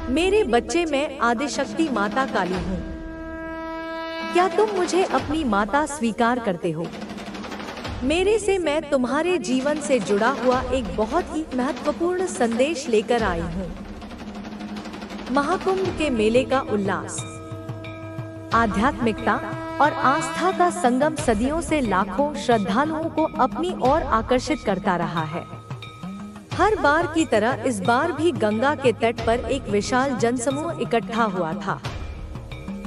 मेरे बच्चे, मैं आदिशक्ति माता काली हूँ। क्या तुम मुझे अपनी माता स्वीकार करते हो? मेरे से मैं तुम्हारे जीवन से जुड़ा हुआ एक बहुत ही महत्वपूर्ण संदेश लेकर आई हूँ। महाकुंभ के मेले का उल्लास, आध्यात्मिकता और आस्था का संगम सदियों से लाखों श्रद्धालुओं को अपनी ओर आकर्षित करता रहा है। हर बार की तरह इस बार भी गंगा के तट पर एक विशाल जनसमूह इकट्ठा हुआ था।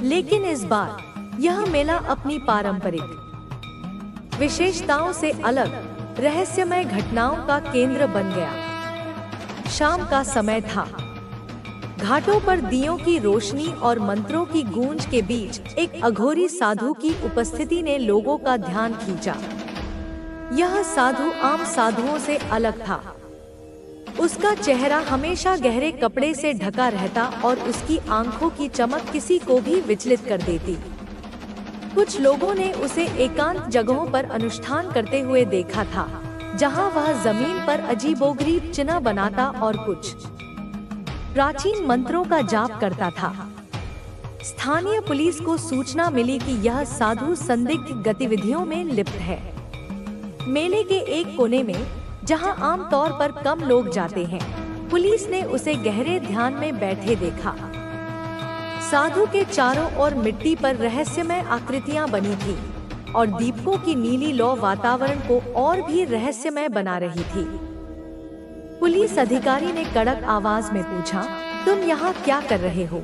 लेकिन इस बार यह मेला अपनी पारंपरिक विशेषताओं से अलग रहस्यमय घटनाओं का केंद्र बन गया। शाम का समय था। घाटों पर दियों की रोशनी और मंत्रों की गूंज के बीच एक अघोरी साधु की उपस्थिति ने लोगों का ध्यान खींचा। यह साधु आम साधुओं से अलग था। उसका चेहरा हमेशा गहरे कपड़े से ढका रहता और उसकी आंखों की चमक किसी को भी विचलित कर देती। कुछ लोगों ने उसे एकांत जगहों पर अनुष्ठान करते हुए देखा था, जहां वह जमीन पर अजीबोगरीब चिन्ह बनाता और कुछ प्राचीन मंत्रों का जाप करता था। स्थानीय पुलिस को सूचना मिली कि यह साधु संदिग्ध गतिविधियों में लिप्त है। मेले के एक कोने में, जहां आमतौर पर कम लोग जाते हैं, पुलिस ने उसे गहरे ध्यान में बैठे देखा। साधु के चारों ओर मिट्टी पर रहस्यमय आकृतियां बनी थी और दीपकों की नीली लौ वातावरण को और भी रहस्यमय बना रही थी। पुलिस अधिकारी ने कड़क आवाज में पूछा, तुम यहाँ क्या कर रहे हो?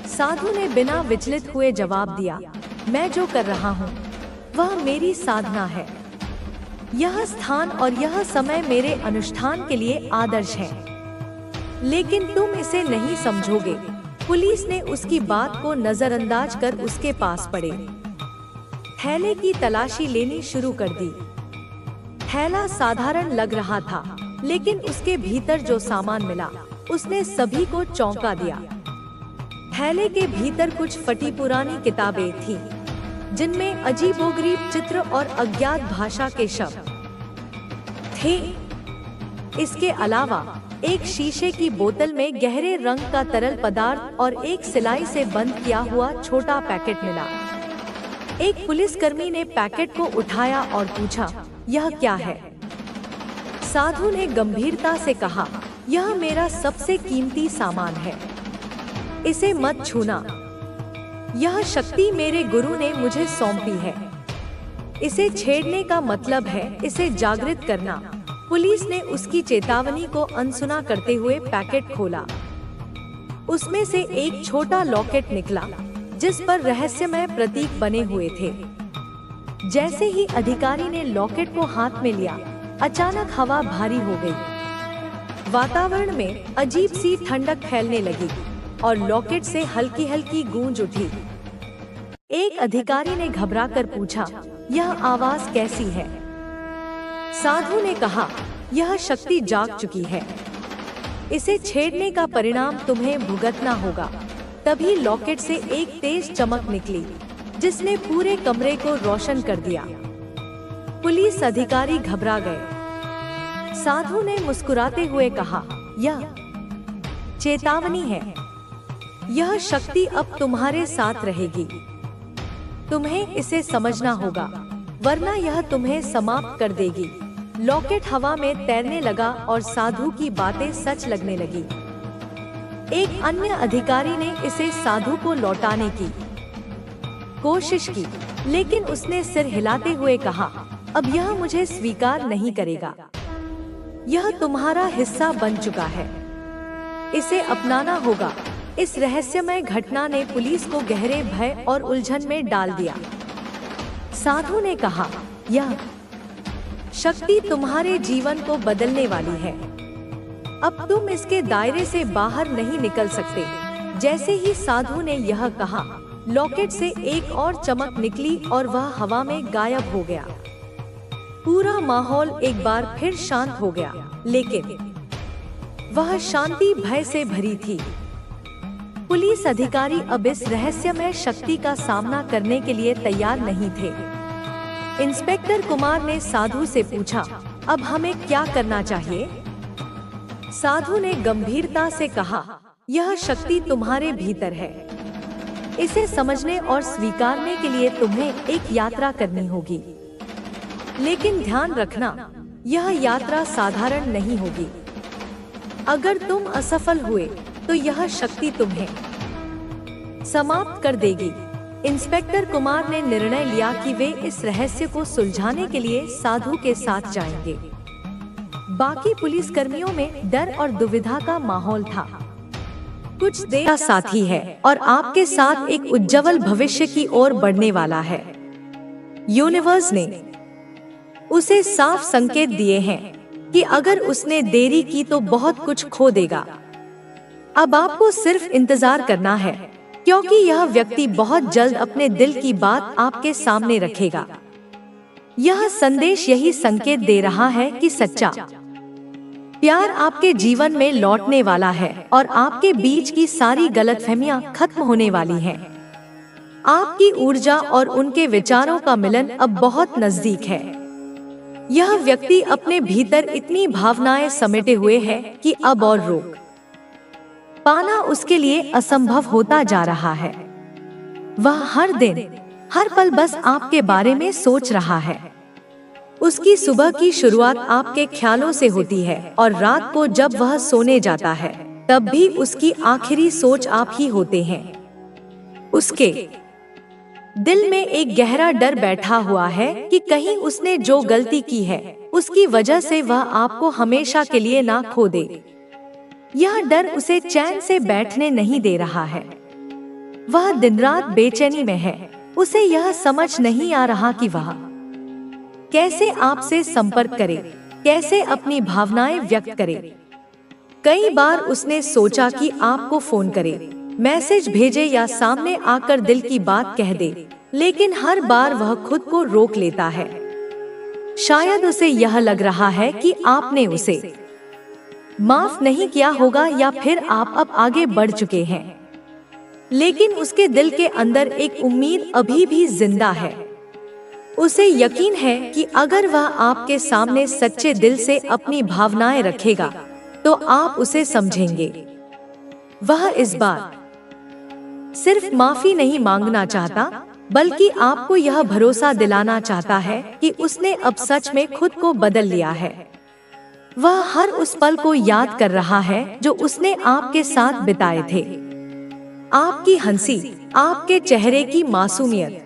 साधु ने बिना विचलित हुए जवाब दिया, मैं जो कर रहा हूँ वह मेरी साधना है। यह स्थान और यह समय मेरे अनुष्ठान के लिए आदर्श है। लेकिन तुम इसे नहीं समझोगे। पुलिस ने उसकी बात को नजरअंदाज कर उसके पास पड़े थैले की तलाशी लेनी शुरू कर दी। थैला साधारण लग रहा था, लेकिन उसके भीतर जो सामान मिला उसने सभी को चौंका दिया। थैले के भीतर कुछ फटी पुरानी किताबें थीं, जिनमें अजीबोगरीब चित्र और अज्ञात भाषा के शब्द थे। इसके अलावा एक शीशे की बोतल में गहरे रंग का तरल पदार्थ और एक सिलाई से बंद किया हुआ छोटा पैकेट मिला। एक पुलिसकर्मी ने पैकेट को उठाया और पूछा, यह क्या है? साधु ने गंभीरता से कहा, यह मेरा सबसे कीमती सामान है, इसे मत छूना। यह शक्ति मेरे गुरु ने मुझे सौंपी है। इसे छेड़ने का मतलब है इसे जागृत करना। पुलिस ने उसकी चेतावनी को अनसुना करते हुए पैकेट खोला। उसमें से एक छोटा लॉकेट निकला, जिस पर रहस्यमय प्रतीक बने हुए थे। जैसे ही अधिकारी ने लॉकेट को हाथ में लिया, अचानक हवा भारी हो गई। वातावरण में अजीब सी ठंडक फैलने लगी और लॉकेट से हल्की हल्की गूंज उठी। एक अधिकारी ने घबराकर पूछा, यह आवाज कैसी है? साधु ने कहा, यह शक्ति जाग चुकी है, इसे छेड़ने का परिणाम तुम्हें भुगतना होगा। तभी लॉकेट से एक तेज चमक निकली, जिसने पूरे कमरे को रोशन कर दिया। पुलिस अधिकारी घबरा गए। साधु ने मुस्कुराते हुए कहा, यह चेतावनी है। यह शक्ति अब तुम्हारे साथ रहेगी। तुम्हें इसे समझना होगा, वरना यह तुम्हें समाप्त कर देगी। लॉकेट हवा में तैरने लगा और साधु की बातें सच लगने लगी। एक अन्य अधिकारी ने इसे साधु को लौटाने की कोशिश की, लेकिन उसने सिर हिलाते हुए कहा, अब यह मुझे स्वीकार नहीं करेगा। यह तुम्हारा हिस्सा बन चुका है, इसे अपनाना होगा। इस रहस्यमय घटना ने पुलिस को गहरे भय और उलझन में डाल दिया। साधु ने कहा, यह शक्ति तुम्हारे जीवन को बदलने वाली है। अब तुम इसके दायरे से बाहर नहीं निकल सकते। जैसे ही साधु ने यह कहा, लॉकेट से एक और चमक निकली और वह हवा में गायब हो गया। पूरा माहौल एक बार फिर शांत हो गया, लेकिन वह शांति भय से भरी थी। पुलिस अधिकारी अब इस रहस्यमय शक्ति का सामना करने के लिए तैयार नहीं थे। इंस्पेक्टर कुमार ने साधु से पूछा, अब हमें क्या करना चाहिए? साधु ने गंभीरता से कहा, यह शक्ति तुम्हारे भीतर है। इसे समझने और स्वीकारने के लिए तुम्हें एक यात्रा करनी होगी। लेकिन ध्यान रखना, यह यात्रा साधारण नहीं होगी। अगर तुम असफल हुए तो यह शक्ति तुम्हें समाप्त कर देगी। इंस्पेक्टर कुमार ने निर्णय लिया कि वे इस रहस्य को सुलझाने के लिए साधु के साथ जाएंगे। बाकी पुलिसकर्मियों में डर और दुविधा का माहौल था। कुछ देर का साथी है और आपके साथ एक उज्जवल भविष्य की ओर बढ़ने वाला है। यूनिवर्स ने उसे साफ संकेत दिए हैं कि अगर उसने देरी की तो बहुत कुछ खो देगा। अब आपको सिर्फ इंतजार करना है, क्योंकि यह व्यक्ति बहुत जल्द अपने दिल की बात आपके सामने रखेगा। यह संदेश यही संकेत दे रहा है कि सच्चा प्यार आपके जीवन में लौटने वाला है और आपके बीच की सारी गलतफहमियां खत्म होने वाली हैं। आपकी ऊर्जा और उनके विचारों का मिलन अब बहुत नजदीक है। यह व्यक्ति अपने भीतर इतनी भावनाएं समेटे हुए है कि अब और रोक पाना उसके लिए असंभव होता जा रहा है। वह हर दिन हर पल बस आपके बारे में सोच रहा है। उसकी सुबह की शुरुआत आपके ख्यालों से होती है और रात को जब वह सोने जाता है तब भी उसकी आखिरी सोच आप ही होते हैं। उसके दिल में एक गहरा डर बैठा हुआ है कि कहीं उसने जो गलती की है उसकी वजह से वह आपको हमेशा के लिए ना खो दे। यह डर उसे चैन से बैठने नहीं दे रहा है। वह दिन रात बेचैनी में है। उसे यह समझ नहीं आ रहा कि वह कैसे आपसे संपर्क करे, कैसे अपनी भावनाएं व्यक्त करे। कई बार उसने सोचा कि आपको फोन करे, मैसेज भेजे या सामने आकर दिल की बात कह दे, लेकिन हर बार वह खुद को रोक लेता है। शायद उसे यह लग रहा है कि आपने उसे माफ नहीं किया होगा या फिर आप अब आगे बढ़ चुके हैं। लेकिन उसके दिल के अंदर एक उम्मीद अभी भी जिंदा है। उसे यकीन है कि अगर वह आपके सामने सच्चे दिल से अपनी भावनाएं रखेगा तो आप उसे समझेंगे। वह इस बार सिर्फ माफी नहीं मांगना चाहता, बल्कि आपको यह भरोसा दिलाना चाहता है कि उसने अब सच में खुद को बदल लिया है। वह हर उस पल को याद कर रहा है जो उसने आपके साथ बिताए थे। आपकी हंसी, आपके चेहरे की मासूमियत,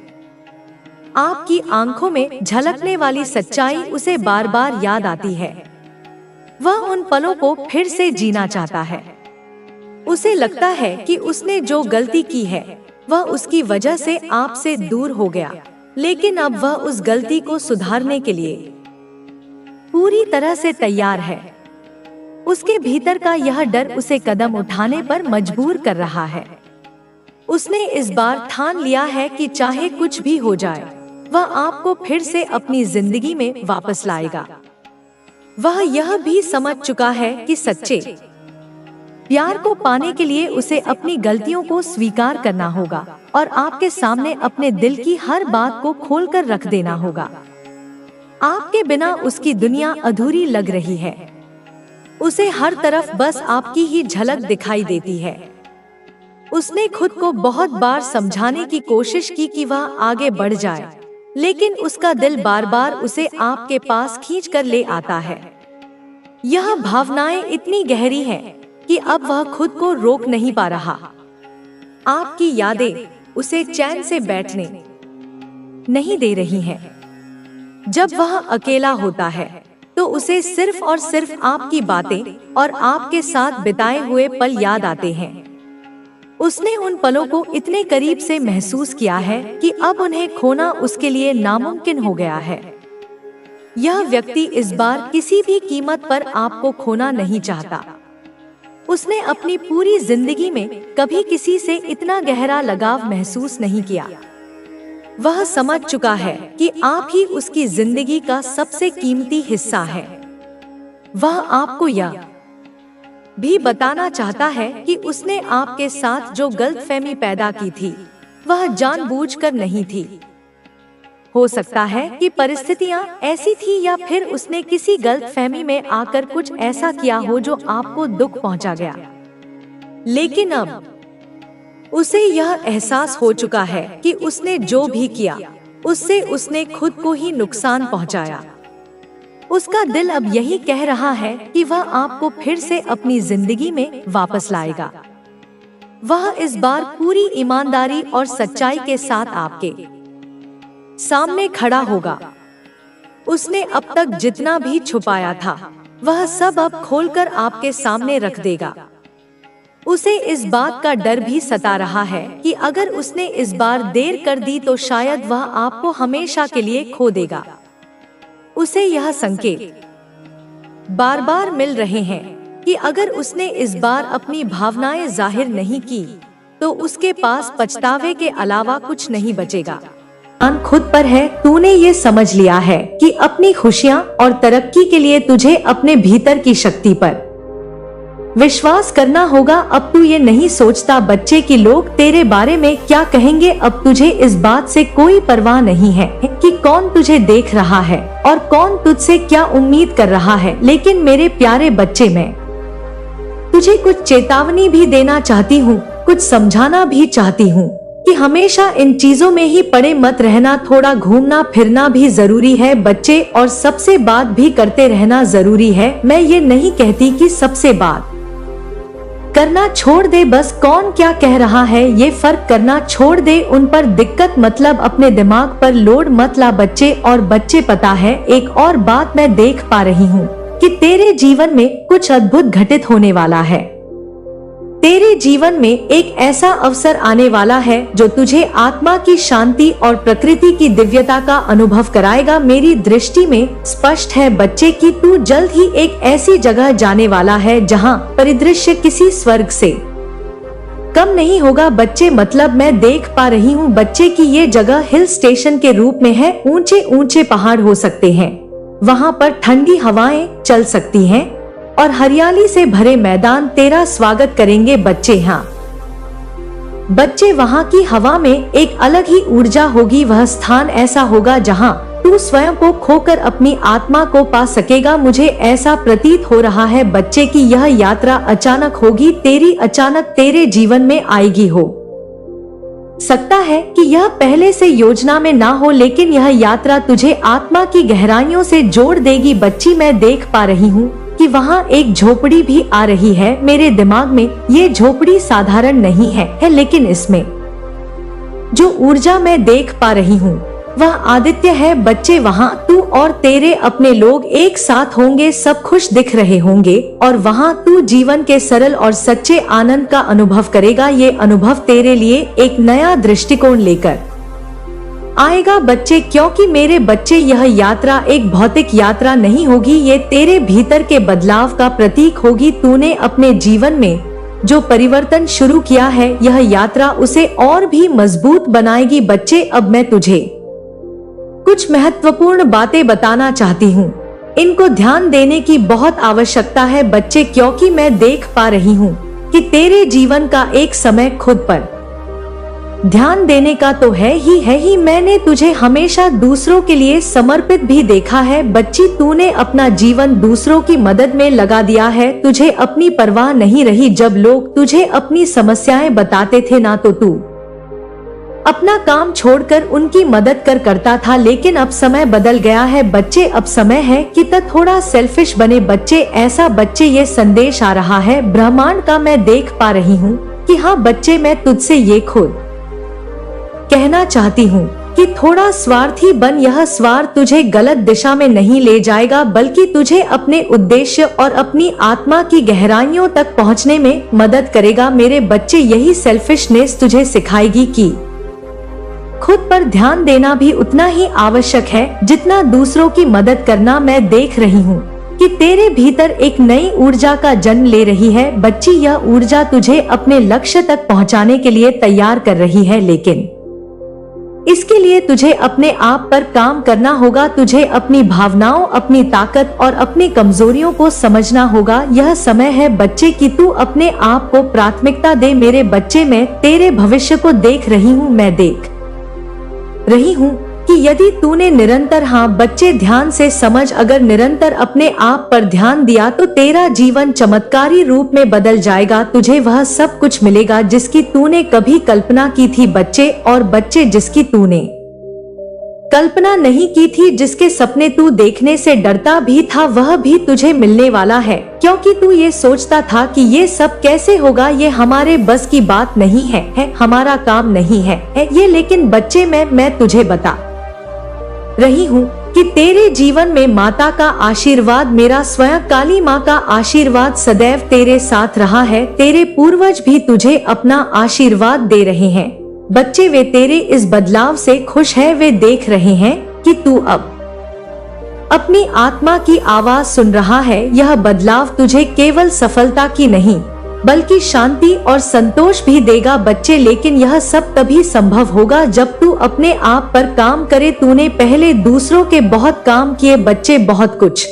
आपकी आंखों में झलकने वाली सच्चाई उसे बार बार याद आती है। वह उन पलों को फिर से जीना चाहता है। उसे लगता है कि उसने जो गलती की है वह उसकी वजह से आपसे दूर हो गया, लेकिन अब वह उस गलती को सुधारने के लिए पूरी तरह से तैयार है। उसके भीतर का यह डर उसे कदम उठाने पर मजबूर कर रहा है। उसने इस बार ठान लिया है कि चाहे कुछ भी हो जाए, वह आपको फिर से अपनी जिंदगी में वापस लाएगा। वह यह भी समझ चुका है कि सच्चे प्यार को पाने के लिए उसे अपनी गलतियों को स्वीकार करना होगा और आपके सामने अपने दिल की हर बात को खोलकर रख देना होगा। आपके बिना उसकी दुनिया अधूरी लग रही है। उसे हर तरफ बस आपकी ही झलक दिखाई देती है। उसने खुद को बहुत बार समझाने की कोशिश की कि वह आगे बढ़ जाए, लेकिन उसका दिल बार बार उसे आपके पास खींच कर ले आता है। यह भावनाएं इतनी गहरी हैं कि अब वह खुद को रोक नहीं पा रहा। आपकी यादें उसे चैन से बैठने नहीं दे रही हैं। जब वह अकेला होता है तो उसे सिर्फ और सिर्फ आपकी बातें और आपके साथ बिताए हुए पल याद आते हैं। उसने उन पलों को इतने करीब से महसूस किया है कि अब उन्हें खोना उसके लिए नामुमकिन हो गया है। यह व्यक्ति इस बार किसी भी कीमत पर आपको खोना नहीं चाहता। उसने अपनी पूरी जिंदगी में कभी किसी से इतना गहरा लगाव महसूस नहीं किया। वह समझ चुका है कि आप ही उसकी जिंदगी का सबसे कीमती हिस्सा है। वह आपको यह भी बताना चाहता है कि उसने आपके साथ जो गलतफहमी पैदा की थी वह जानबूझकर नहीं थी। हो सकता है कि परिस्थितियां ऐसी थी या फिर उसने किसी गलतफहमी में आकर कुछ ऐसा किया हो जो आपको दुख पहुंचा गया। लेकिन अब उसे यह एहसास हो चुका है कि उसने जो भी किया उससे उसने खुद को ही नुकसान पहुंचाया। उसका दिल अब यही कह रहा है कि वह आपको फिर से अपनी जिंदगी में वापस लाएगा। वह इस बार पूरी ईमानदारी और सच्चाई के साथ आपके सामने खड़ा होगा। उसने अब तक जितना भी छुपाया था वह सब अब खोलकर आपके सामने रख देगा। उसे इस बात का डर भी सता रहा है कि अगर उसने इस बार देर कर दी तो शायद वह आपको हमेशा के लिए खो देगा। उसे यह संकेत बार बार मिल रहे हैं कि अगर उसने इस बार अपनी भावनाएं जाहिर नहीं की तो उसके पास पछतावे के अलावा कुछ नहीं बचेगा। खुद पर है, तूने ये समझ लिया है कि अपनी खुशियां और तरक्की के लिए तुझे अपने भीतर की शक्ति पर विश्वास करना होगा। अब तू ये नहीं सोचता बच्चे कि लोग तेरे बारे में क्या कहेंगे। अब तुझे इस बात से कोई परवाह नहीं है कि कौन तुझे देख रहा है और कौन तुझसे क्या उम्मीद कर रहा है। लेकिन मेरे प्यारे बच्चे, मैं तुझे कुछ चेतावनी भी देना चाहती हूँ, कुछ समझाना भी चाहती हूँ कि हमेशा इन चीजों में ही पड़े मत रहना। थोड़ा घूमना फिरना भी जरूरी है बच्चे, और सबसे बात भी करते रहना जरूरी है। मैं ये नहीं कहती कि सबसे बात करना छोड़ दे, बस कौन क्या कह रहा है ये फर्क करना छोड़ दे। उन पर दिक्कत मतलब अपने दिमाग पर लोड मत ला बच्चे। और बच्चे, पता है एक और बात मैं देख पा रही हूँ कि तेरे जीवन में कुछ अद्भुत घटित होने वाला है। तेरे जीवन में एक ऐसा अवसर आने वाला है जो तुझे आत्मा की शांति और प्रकृति की दिव्यता का अनुभव कराएगा। मेरी दृष्टि में स्पष्ट है बच्चे कि तू जल्द ही एक ऐसी जगह जाने वाला है जहां परिदृश्य किसी स्वर्ग से कम नहीं होगा बच्चे। मतलब मैं देख पा रही हूँ बच्चे कि ये जगह हिल स्टेशन के रूप में है। ऊंचे ऊंचे पहाड़ हो सकते हैं, वहाँ पर ठंडी हवाएं चल सकती हैं और हरियाली से भरे मैदान तेरा स्वागत करेंगे बच्चे। हाँ बच्चे, वहाँ की हवा में एक अलग ही ऊर्जा होगी। वह स्थान ऐसा होगा जहाँ तू स्वयं को खोकर अपनी आत्मा को पा सकेगा। मुझे ऐसा प्रतीत हो रहा है बच्चे कि यह यात्रा अचानक होगी, अचानक तेरे जीवन में आएगी। हो सकता है कि यह पहले से योजना में ना हो, लेकिन यह यात्रा तुझे आत्मा की गहराइयों से जोड़ देगी बच्ची। मैं देख पा रही हूँ कि वहाँ एक झोपड़ी भी आ रही है मेरे दिमाग में। ये झोपड़ी साधारण नहीं है, लेकिन इसमें जो ऊर्जा मैं देख पा रही हूँ वह आदित्य है बच्चे। वहाँ तू और तेरे अपने लोग एक साथ होंगे, सब खुश दिख रहे होंगे और वहाँ तू जीवन के सरल और सच्चे आनंद का अनुभव करेगा। ये अनुभव तेरे लिए एक नया दृष्टिकोण लेकर आएगा बच्चे, क्योंकि मेरे बच्चे यह यात्रा एक भौतिक यात्रा नहीं होगी, ये तेरे भीतर के बदलाव का प्रतीक होगी। तूने अपने जीवन में जो परिवर्तन शुरू किया है यह यात्रा उसे और भी मजबूत बनाएगी बच्चे। अब मैं तुझे कुछ महत्वपूर्ण बातें बताना चाहती हूँ, इनको ध्यान देने की बहुत आवश्यकता है बच्चे, क्योंकि मैं देख पा रही हूँ कि तेरे जीवन का एक समय खुद पर ध्यान देने का तो है ही। मैंने तुझे हमेशा दूसरों के लिए समर्पित भी देखा है बच्ची। तूने अपना जीवन दूसरों की मदद में लगा दिया है। तुझे अपनी परवाह नहीं रही। जब लोग तुझे अपनी समस्याएं बताते थे ना तो तू अपना काम छोड़कर उनकी मदद करता था, लेकिन अब समय बदल गया है बच्चे। अब समय है कि तू थोड़ा सेल्फिश बने बच्चे। ऐसा बच्चे ये संदेश आ रहा है ब्रह्मांड का, मैं देख पा रही हूँ कि हाँ बच्चे, मैं तुझसे ये खुद कहना चाहती हूँ कि थोड़ा स्वार्थी बन। यह स्वार्थ तुझे गलत दिशा में नहीं ले जाएगा, बल्कि तुझे अपने उद्देश्य और अपनी आत्मा की गहराइयों तक पहुँचने में मदद करेगा मेरे बच्चे। यही सेल्फिशनेस तुझे सिखाएगी कि खुद पर ध्यान देना भी उतना ही आवश्यक है जितना दूसरों की मदद करना। मैं देख रही हूँ कि तेरे भीतर एक नई ऊर्जा का जन्म ले रही है बच्ची। यह ऊर्जा तुझे अपने लक्ष्य तक पहुँचाने के लिए तैयार कर रही है, लेकिन इसके लिए तुझे अपने आप पर काम करना होगा। तुझे अपनी भावनाओं, अपनी ताकत और अपनी कमजोरियों को समझना होगा। यह समय है बच्चे कि तू अपने आप को प्राथमिकता दे मेरे बच्चे। मैं तेरे भविष्य को देख रही हूँ। मैं देख रही हूँ कि कि यदि तूने निरंतर, हाँ बच्चे ध्यान से समझ, अगर निरंतर अपने आप पर ध्यान दिया तो तेरा जीवन चमत्कारी रूप में बदल जाएगा। तुझे वह सब कुछ मिलेगा जिसकी तूने कभी कल्पना की थी बच्चे, और बच्चे जिसकी तूने कल्पना नहीं की थी, जिसके सपने तू देखने से डरता भी था, वह भी तुझे मिलने वाला है। क्योंकि तू ये सोचता था कि ये सब कैसे होगा, ये हमारे बस की बात नहीं है, हमारा काम नहीं है ये। लेकिन बच्चे मैं तुझे बता रही हूँ कि तेरे जीवन में माता का आशीर्वाद, मेरा स्वयं काली माँ का आशीर्वाद सदैव तेरे साथ रहा है। तेरे पूर्वज भी तुझे अपना आशीर्वाद दे रहे हैं बच्चे। वे तेरे इस बदलाव से खुश है। वे देख रहे हैं कि तू अब अपनी आत्मा की आवाज सुन रहा है। यह बदलाव तुझे केवल सफलता की नहीं बल्कि शांति और संतोष भी देगा बच्चे। लेकिन यह सब तभी संभव होगा जब तू अपने आप पर काम करे। तूने पहले दूसरों के बहुत काम किए बच्चे, बहुत कुछ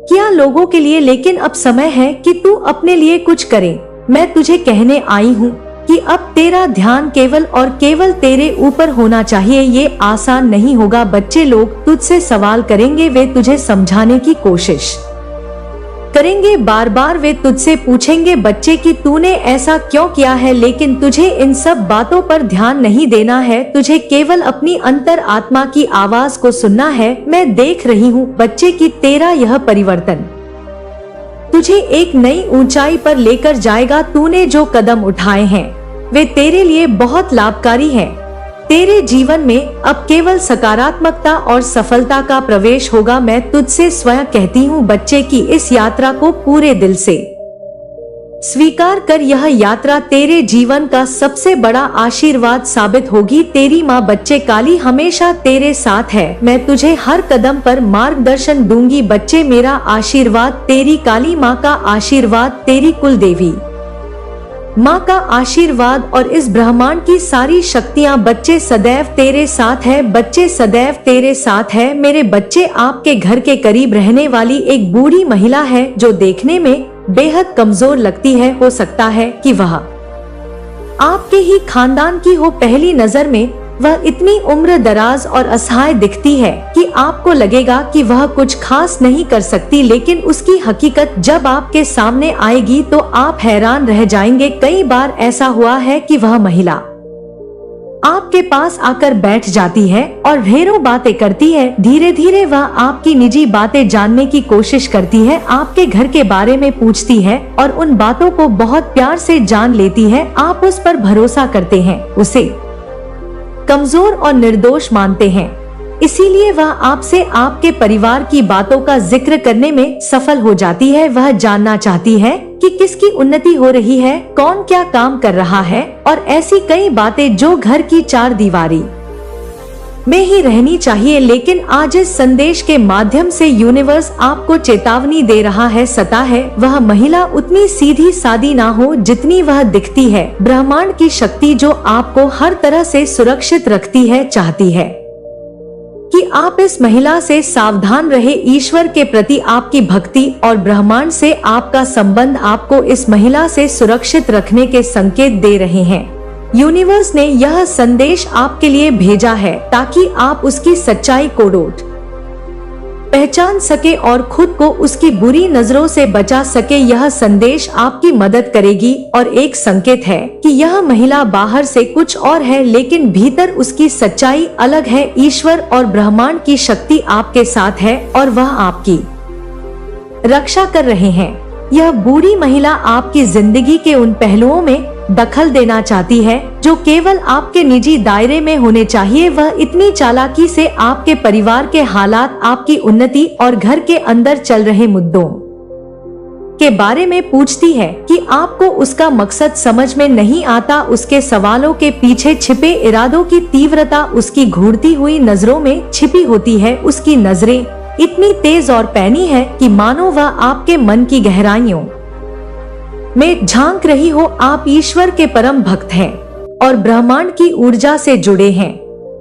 किया लोगों के लिए, लेकिन अब समय है कि तू अपने लिए कुछ करे। मैं तुझे कहने आई हूँ कि अब तेरा ध्यान केवल और केवल तेरे ऊपर होना चाहिए। ये आसान नहीं होगा बच्चे। लोग तुझसे सवाल करेंगे, वे तुझे समझाने की कोशिश करेंगे बार बार। वे तुझसे पूछेंगे बच्चे कि तूने ऐसा क्यों किया है, लेकिन तुझे इन सब बातों पर ध्यान नहीं देना है। तुझे केवल अपनी अंतर आत्मा की आवाज को सुनना है। मैं देख रही हूँ बच्चे कि तेरा यह परिवर्तन तुझे एक नई ऊंचाई पर लेकर जाएगा। तूने जो कदम उठाए हैं वे तेरे लिए बहुत लाभकारी हैं। तेरे जीवन में अब केवल सकारात्मकता और सफलता का प्रवेश होगा। मैं तुझसे स्वयं कहती हूँ बच्चे कि इस यात्रा को पूरे दिल से स्वीकार कर। यह यात्रा तेरे जीवन का सबसे बड़ा आशीर्वाद साबित होगी। तेरी माँ बच्चे काली हमेशा तेरे साथ है। मैं तुझे हर कदम पर मार्गदर्शन दूंगी बच्चे। मेरा आशीर्वाद, तेरी काली माँ का आशीर्वाद, तेरी कुल देवी माँ का आशीर्वाद और इस ब्रह्मांड की सारी शक्तियाँ बच्चे सदैव तेरे साथ है। बच्चे सदैव तेरे साथ है मेरे बच्चे। आपके घर के करीब रहने वाली एक बूढ़ी महिला है जो देखने में बेहद कमजोर लगती है। हो सकता है कि वह आपके ही खानदान की हो। पहली नजर में वह इतनी उम्र दराज और असहाय दिखती है कि आपको लगेगा कि वह कुछ खास नहीं कर सकती, लेकिन उसकी हकीकत जब आपके सामने आएगी तो आप हैरान रह जाएंगे। कई बार ऐसा हुआ है कि वह महिला आपके पास आकर बैठ जाती है और ढेरों बातें करती है। धीरे धीरे वह आपकी निजी बातें जानने की कोशिश करती है, आपके घर के बारे में पूछती है और उन बातों को बहुत प्यार से जान लेती है। आप उस पर भरोसा करते हैं, उसे कमजोर और निर्दोष मानते हैं, इसीलिए वह आपसे आपके परिवार की बातों का जिक्र करने में सफल हो जाती है। वह जानना चाहती है कि किसकी उन्नति हो रही है, कौन क्या काम कर रहा है और ऐसी कई बातें जो घर की चार दीवारी में ही रहनी चाहिए। लेकिन आज इस संदेश के माध्यम से यूनिवर्स आपको चेतावनी दे रहा है, सता है वह महिला उतनी सीधी सादी ना हो जितनी वह दिखती है। ब्रह्मांड की शक्ति जो आपको हर तरह से सुरक्षित रखती है, चाहती है कि आप इस महिला से सावधान रहे। ईश्वर के प्रति आपकी भक्ति और ब्रह्मांड से आपका संबंध आपको इस महिला से सुरक्षित रखने के संकेत दे रहे हैं। यूनिवर्स ने यह संदेश आपके लिए भेजा है ताकि आप उसकी सच्चाई को पहचान सके और खुद को उसकी बुरी नजरों से बचा सके। यह संदेश आपकी मदद करेगी और एक संकेत है कि यह महिला बाहर से कुछ और है लेकिन भीतर उसकी सच्चाई अलग है। ईश्वर और ब्रह्मांड की शक्ति आपके साथ है और वह आपकी रक्षा कर रहे हैं। यह बूढ़ी महिला आपकी जिंदगी के उन पहलुओं में दखल देना चाहती है जो केवल आपके निजी दायरे में होने चाहिए। वह इतनी चालाकी से आपके परिवार के हालात, आपकी उन्नति और घर के अंदर चल रहे मुद्दों के बारे में पूछती है कि आपको उसका मकसद समझ में नहीं आता। उसके सवालों के पीछे छिपे इरादों की तीव्रता उसकी घूरती हुई नजरों में छिपी होती है। उसकी नजरें इतनी तेज और पैनी है कि मानो वह आपके मन की गहराइयों में झांक रही हो। आप ईश्वर के परम भक्त हैं और ब्रह्मांड की ऊर्जा से जुड़े हैं।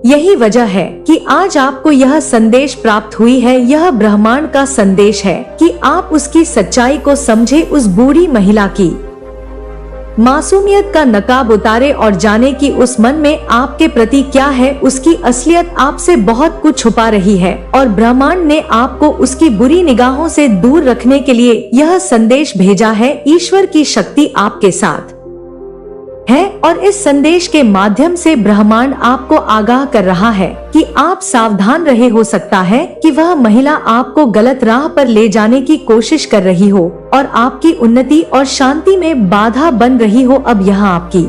यही वजह है कि आज आपको यह संदेश प्राप्त हुई है। यह ब्रह्मांड का संदेश है कि आप उसकी सच्चाई को समझे। उस बूढ़ी महिला की मासूमियत का नकाब उतारे और जाने कि उस मन में आपके प्रति क्या है। उसकी असलियत आपसे बहुत कुछ छुपा रही है और ब्रह्मांड ने आपको उसकी बुरी निगाहों से दूर रखने के लिए यह संदेश भेजा है। ईश्वर की शक्ति आपके साथ है और इस संदेश के माध्यम से ब्रह्मांड आपको आगाह कर रहा है कि आप सावधान रहे। हो सकता है कि वह महिला आपको गलत राह पर ले जाने की कोशिश कर रही हो और आपकी उन्नति और शांति में बाधा बन रही हो। अब यह आपकी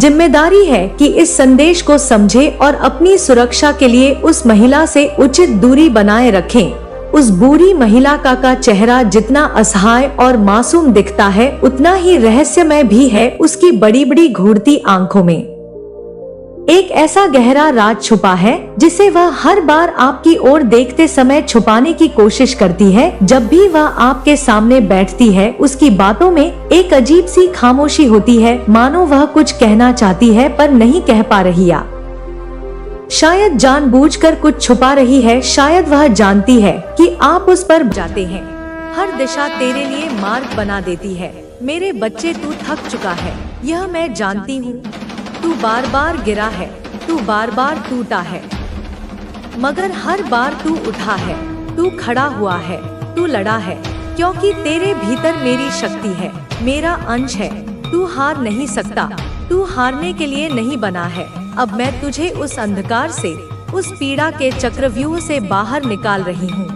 जिम्मेदारी है कि इस संदेश को समझे और अपनी सुरक्षा के लिए उस महिला से उचित दूरी बनाए रखें। उस बुरी महिला का चेहरा जितना असहाय और मासूम दिखता है उतना ही रहस्यमय भी है। उसकी बड़ी बड़ी घूरती आंखों में एक ऐसा गहरा राज छुपा है जिसे वह हर बार आपकी ओर देखते समय छुपाने की कोशिश करती है। जब भी वह आपके सामने बैठती है उसकी बातों में एक अजीब सी खामोशी होती है, मानो वह कुछ कहना चाहती है पर नहीं कह पा रही या शायद जानबूझकर कुछ छुपा रही है। शायद वह जानती है कि आप उस पर जाते हैं। हर दिशा तेरे लिए मार्ग बना देती है। मेरे बच्चे, तू थक चुका है, यह मैं जानती हूँ। तू बार बार गिरा है, तू बार बार टूटा है, मगर हर बार तू उठा है, तू खड़ा हुआ है, तू लड़ा है, क्योंकि तेरे भीतर मेरी शक्ति है, मेरा अंश है। तू हार नहीं सकता, तू हारने के लिए नहीं बना है। अब मैं तुझे उस अंधकार से, उस पीड़ा के चक्रव्यूह से बाहर निकाल रही हूँ।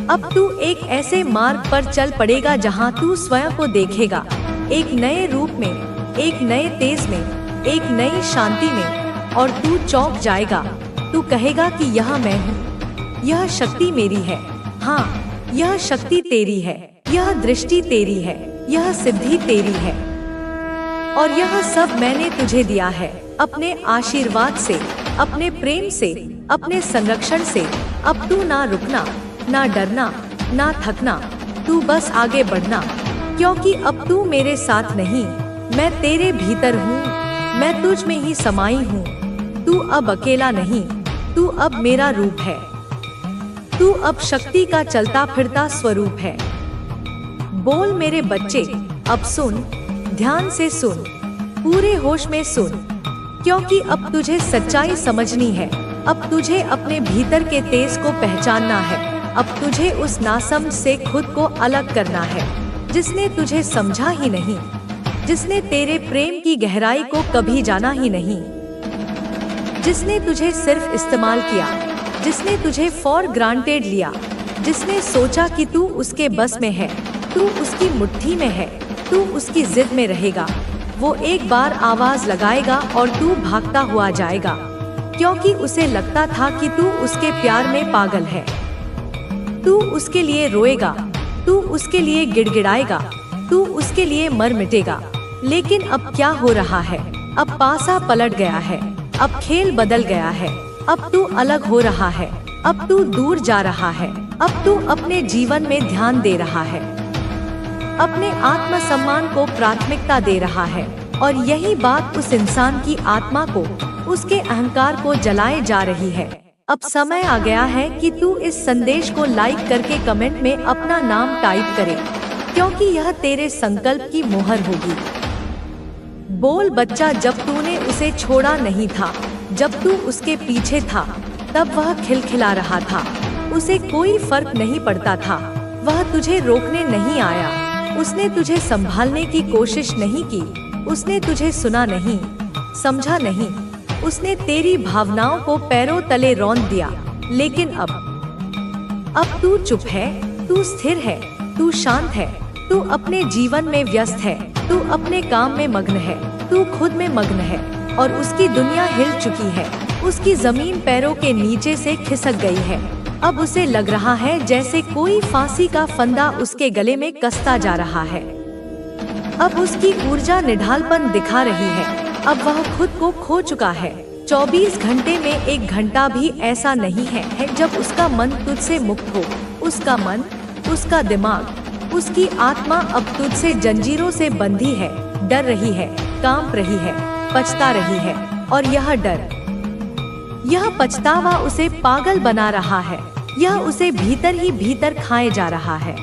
अब तू एक ऐसे मार्ग पर चल पड़ेगा जहाँ तू स्वयं को देखेगा, एक नए रूप में, एक नए तेज में, एक नई शांति में, और तू चौंक जाएगा। तू कहेगा कि यह मैं हूँ, यह शक्ति मेरी है। हाँ, यह शक्ति तेरी है, यह दृष्टि तेरी है, यह सिद्धि तेरी है, और यह सब मैंने तुझे दिया है अपने आशीर्वाद से, अपने प्रेम से, अपने संरक्षण से। अब तू ना रुकना, ना डरना, ना थकना, तू बस आगे बढ़ना, क्योंकि अब तू मेरे साथ नहीं, मैं तेरे भीतर हूँ, मैं तुझ में ही समाई हूँ। तू अब अकेला नहीं, तू अब मेरा रूप है, तू अब शक्ति का चलता फिरता स्वरूप है। बोल मेरे बच्चे, अब सुन, ध्यान से सुन, पूरे होश में सुन, क्योंकि अब तुझे सच्चाई समझनी है। अब तुझे अपने भीतर के तेज को पहचानना है। अब तुझे उस नासमझ से खुद को अलग करना है जिसने तुझे समझा ही नहीं, जिसने तेरे प्रेम की गहराई को कभी जाना ही नहीं, जिसने तुझे सिर्फ इस्तेमाल किया, जिसने तुझे फॉर ग्रांटेड लिया, जिसने सोचा कि तू उसके बस में है, तू उसकी मुट्ठी में है, तू उसकी जिद में रहेगा। वो एक बार आवाज लगाएगा और तू भागता हुआ जाएगा, क्योंकि उसे लगता था कि तू उसके प्यार में पागल है। तू उसके लिए रोएगा, तू उसके लिए गिड़गिड़ाएगा, तू उसके लिए मर मिटेगा। लेकिन अब क्या हो रहा है? अब पासा पलट गया है, अब खेल बदल गया है। अब तू अलग हो रहा है, अब तू दूर जा रहा है, अब तू अपने जीवन में ध्यान दे रहा है, अपने आत्मसम्मान को प्राथमिकता दे रहा है। और यही बात उस इंसान की आत्मा को, उसके अहंकार को जलाए जा रही है। अब समय आ गया है कि तू इस संदेश को लाइक करके कमेंट में अपना नाम टाइप करे, क्योंकि यह तेरे संकल्प की मोहर होगी। बोल बच्चा, जब तूने उसे छोड़ा नहीं था, जब तू उसके पीछे था, तब वह खिलखिला रहा था, उसे कोई फर्क नहीं पड़ता था। वह तुझे रोकने नहीं आया, उसने तुझे संभालने की कोशिश नहीं की, उसने तुझे सुना नहीं, समझा नहीं, उसने तेरी भावनाओं को पैरों तले रौंद दिया। लेकिन अब तू चुप है, तू स्थिर है, तू शांत है, तू अपने जीवन में व्यस्त है, तू अपने काम में मग्न है, तू खुद में मग्न है, और उसकी दुनिया हिल चुकी है, उसकी जमीन पैरों के नीचे से खिसक गई है। अब उसे लग रहा है जैसे कोई फांसी का फंदा उसके गले में कसता जा रहा है। अब उसकी ऊर्जा निढालपन दिखा रही है, अब वह खुद को खो चुका है। 24 घंटे में 1 घंटा भी ऐसा नहीं है जब उसका मन तुझसे मुक्त हो। उसका मन, उसका दिमाग, उसकी आत्मा अब तुझसे जंजीरों से बंधी है, डर रही है, कांप रही है, पछता रही है, और यह डर, यह पछतावा उसे पागल बना रहा है, यह उसे भीतर ही भीतर खाए जा रहा है।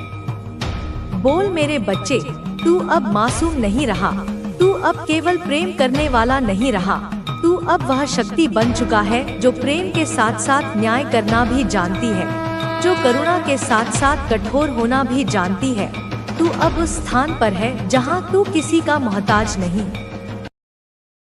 बोल मेरे बच्चे, तू अब मासूम नहीं रहा, तू अब केवल प्रेम करने वाला नहीं रहा, तू अब वह शक्ति बन चुका है जो प्रेम के साथ साथ न्याय करना भी जानती है, जो करुणा के साथ साथ कठोर होना भी जानती है। तू अब उस स्थान पर है जहाँ तू किसी का मोहताज नहीं,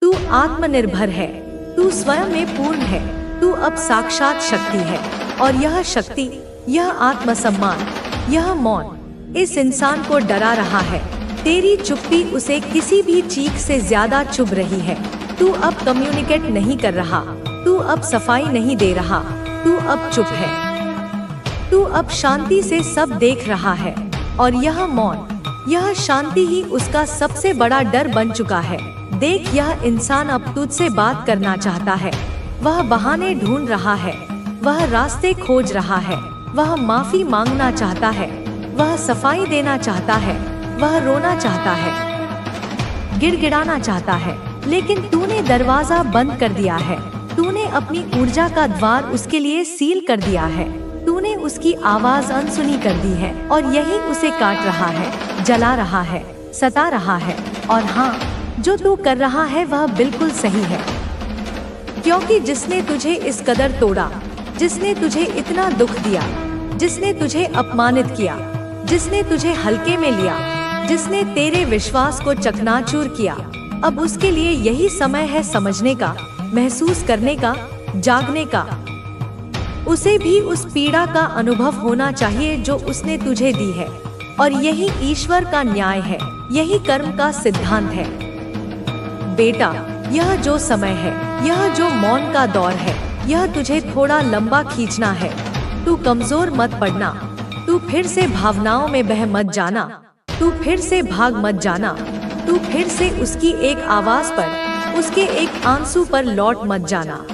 तू आत्मनिर्भर है, तू स्वयं में पूर्ण है, तू अब साक्षात शक्ति है। और यह शक्ति, यह आत्मसम्मान, यह मौन इस इंसान को डरा रहा है। तेरी चुप्पी उसे किसी भी चीख से ज्यादा चुभ रही है। तू अब कम्युनिकेट नहीं कर रहा, तू अब सफाई नहीं दे रहा, तू अब चुप है, तू अब शांति से सब देख रहा है। और यह मौन, यह शांति ही उसका सबसे बड़ा डर बन चुका है। देख, यह इंसान अब तुझसे बात करना चाहता है, वह बहाने ढूंढ रहा है, वह रास्ते खोज रहा है, वह माफी मांगना चाहता है, वह सफाई देना चाहता है, वह रोना चाहता है, गिड़गिड़ाना चाहता है, लेकिन तूने दरवाजा बंद कर दिया है। तूने अपनी ऊर्जा का द्वार उसके लिए सील कर दिया है। तूने उसकी आवाज अनसुनी कर दी है और यही उसे काट रहा है, जला रहा है, सता रहा है। और हाँ, जो तू कर रहा है वह बिल्कुल सही है, क्योंकि जिसने तुझे इस कदर तोड़ा, जिसने तुझे इतना दुख दिया, जिसने तुझे अपमानित किया, जिसने तुझे हल्के में लिया, जिसने तेरे विश्वास को चकनाचूर किया, अब उसके लिए यही समय है समझने का, महसूस करने का, जागने का। उसे भी उस पीड़ा का अनुभव होना चाहिए जो उसने तुझे दी है। और यही ईश्वर का न्याय है, यही कर्म का सिद्धांत है। बेटा, यह जो समय है, यह जो मौन का दौर है, यह तुझे थोड़ा लंबा खींचना है। तू कमजोर मत पड़ना, तू फिर से भावनाओं में बह मत जाना, तू फिर से भाग मत जाना, तू फिर से उसकी एक आवाज पर, उसके एक आंसू पर लौट मत जाना।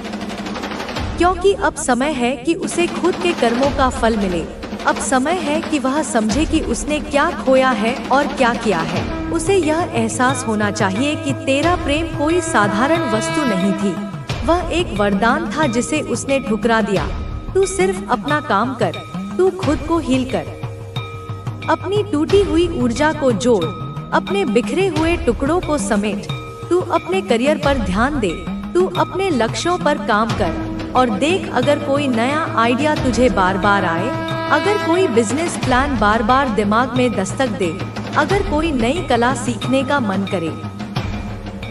क्योंकि अब समय है कि उसे खुद के कर्मों का फल मिले। अब समय है कि वह समझे कि उसने क्या खोया है और क्या किया है। उसे यह एहसास होना चाहिए कि तेरा प्रेम कोई साधारण वस्तु नहीं थी, वह एक वरदान था जिसे उसने ठुकरा दिया। तू सिर्फ अपना काम कर, तू खुद को हील कर, अपनी टूटी हुई ऊर्जा को जोड़, अपने बिखरे हुए टुकड़ों को समेट। तू अपने करियर पर ध्यान दे, तू अपने लक्ष्यों पर काम कर। और देख, अगर कोई नया आइडिया तुझे बार बार आए, अगर कोई बिजनेस प्लान बार बार दिमाग में दस्तक दे, अगर कोई नई कला सीखने का मन करे,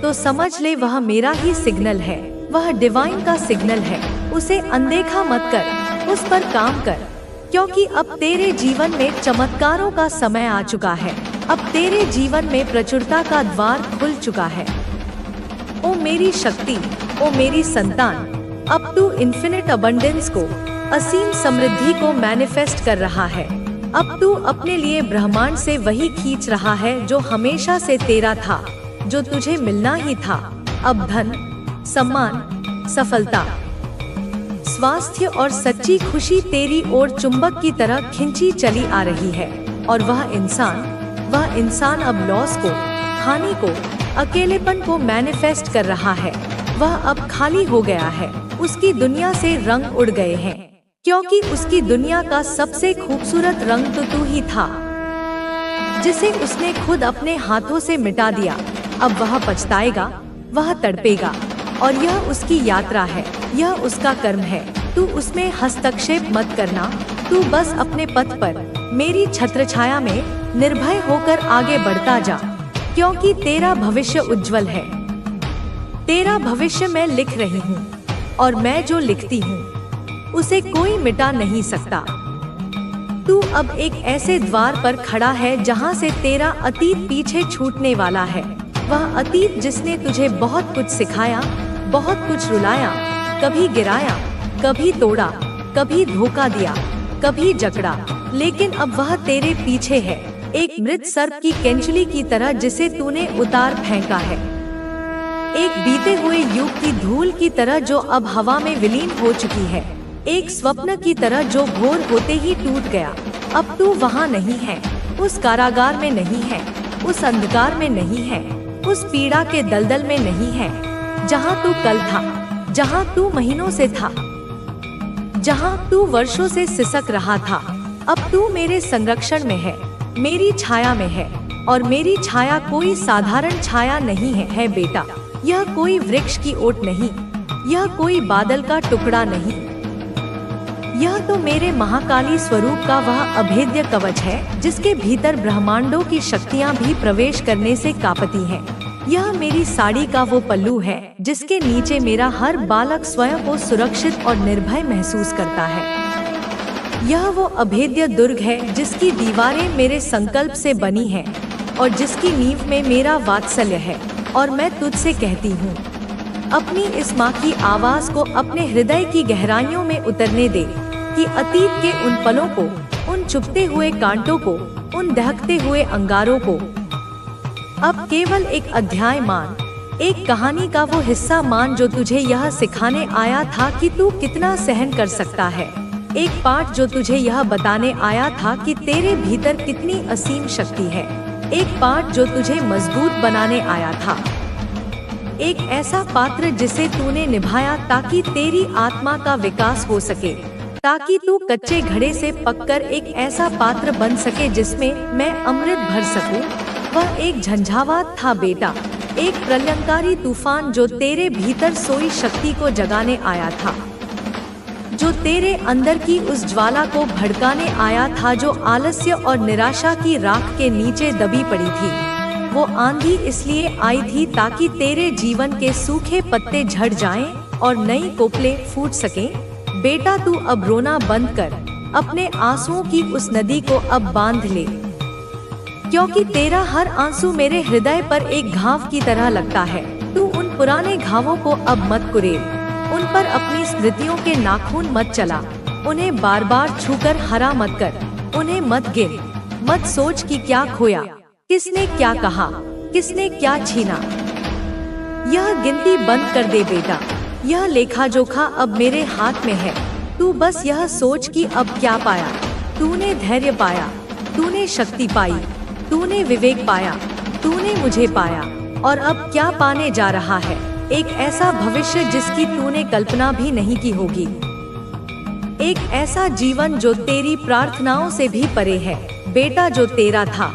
तो समझ ले वह मेरा ही सिग्नल है, वह डिवाइन का सिग्नल है। उसे अनदेखा मत कर, उस पर काम कर, क्योंकि अब तेरे जीवन में चमत्कारों का समय आ चुका है। अब तेरे जीवन में प्रचुरता का द्वार खुल चुका है। ओ मेरी शक्ति, ओ मेरी संतान, अब तू इन्फिनिट अबंडेंस को, असीम समृद्धि को मैनिफेस्ट कर रहा है। अब तू अपने लिए ब्रह्मांड से वही खींच रहा है जो हमेशा से तेरा था, जो तुझे मिलना ही था। अब धन, सम्मान, सफलता, स्वास्थ्य और सच्ची खुशी तेरी ओर चुंबक की तरह खिंची चली आ रही है। और वह इंसान अब लॉस को, हानि को, अकेलेपन को मैनिफेस्ट कर रहा है। वह अब खाली हो गया है, उसकी दुनिया से रंग उड़ गए हैं, क्योंकि उसकी दुनिया का सबसे खूबसूरत रंग तो तू ही था, जिसे उसने खुद अपने हाथों से मिटा दिया। अब वह पछताएगा, वह तड़पेगा, और यह उसकी यात्रा है, यह उसका कर्म है। तू उसमें हस्तक्षेप मत करना, तू बस अपने पथ पर, मेरी छत्रछाया में निर्भय होकर आगे बढ़ता जा, क्योंकि तेरा भविष्य उज्जवल है। तेरा भविष्य मैं लिख रही हूँ, और मैं जो लिखती हूँ उसे कोई मिटा नहीं सकता। तू अब एक ऐसे द्वार पर खड़ा है जहाँ से तेरा अतीत पीछे छूटने वाला है। वह अतीत जिसने तुझे बहुत कुछ सिखाया, बहुत कुछ रुलाया, कभी गिराया, कभी तोड़ा, कभी धोखा दिया, कभी जकड़ा, लेकिन अब वह तेरे पीछे है, एक मृत सर्प की केंचुली की तरह जिसे तूने उतार फेंका है, एक बीते हुए युग की धूल की तरह जो अब हवा में विलीन हो चुकी है, एक स्वप्न की तरह जो भोर होते ही टूट गया। अब तू वहाँ नहीं है, उस कारागार में नहीं है, उस अंधकार में नहीं है, उस पीड़ा के दलदल में नहीं है, जहाँ तू कल था, जहाँ तू महीनों से था, जहाँ तू वर्षों से सिसक रहा था। अब तू मेरे संरक्षण में है, मेरी छाया में है, और मेरी छाया कोई साधारण छाया नहीं है बेटा। यह कोई वृक्ष की ओट नहीं, यह कोई बादल का टुकड़ा नहीं, यह तो मेरे महाकाली स्वरूप का वह अभेद्य कवच है जिसके भीतर ब्रह्मांडों की शक्तियाँ भी प्रवेश करने से कांपती हैं। यह मेरी साड़ी का वो पल्लू है जिसके नीचे मेरा हर बालक स्वयं को सुरक्षित और निर्भय महसूस करता है। यह वो अभेद्य दुर्ग है जिसकी दीवारें मेरे संकल्प से बनी हैं और जिसकी नींव में मेरा वात्सल्य है। और मैं तुझसे कहती हूँ, अपनी इस माँ की आवाज को अपने हृदय की गहराइयों में उतरने दे कि अतीत के उन पलों को, उन चुभते हुए कांटों को, उन दहकते हुए अंगारों को अब केवल एक अध्याय मान, एक कहानी का वो हिस्सा मान जो तुझे यह सिखाने आया था कि तू कितना सहन कर सकता है। एक पाठ जो तुझे यह बताने आया था कि तेरे भीतर कितनी असीम शक्ति है। एक पाठ जो तुझे मजबूत बनाने आया था। एक ऐसा पात्र जिसे तूने निभाया ताकि तेरी आत्मा का विकास हो सके, ताकि तू कच्चे घड़े से पककर एक ऐसा पात्र बन सके जिसमें मैं अमृत भर सकूं। वह एक झंझावात था बेटा, एक प्रलयंकारी तूफान जो तेरे भीतर सोई शक्ति को जगाने आया था, जो तेरे अंदर की उस ज्वाला को भड़काने आया था जो आलस्य और निराशा की राख के नीचे दबी पड़ी थी। वो आंधी इसलिए आई थी ताकि तेरे जीवन के सूखे पत्ते झड़ जाएं और नई कोपलें फूट सकें। बेटा तू अब रोना बंद कर, अपने आंसुओं की उस नदी को अब बांध ले, क्योंकि तेरा हर आंसू मेरे हृदय पर एक घाव की तरह लगता है। तू उन पुराने घावों को अब मत कुरेद, उन पर अपनी स्मृतियों के नाखून मत चला, उन्हें बार बार छूकर हरा मत कर, उन्हें मत गिन, मत सोच कि क्या खोया, किसने क्या कहा, किसने क्या छीना। यह गिनती बंद कर दे बेटा, यह लेखा जोखा अब मेरे हाथ में है। तू बस यह सोच कि अब क्या पाया। तूने धैर्य पाया, तूने शक्ति पाई, तूने विवेक पाया, तूने मुझे पाया, और अब क्या पाने जा रहा है? एक ऐसा भविष्य जिसकी तूने कल्पना भी नहीं की होगी, एक ऐसा जीवन जो तेरी प्रार्थनाओं से भी परे है बेटा, जो तेरा था।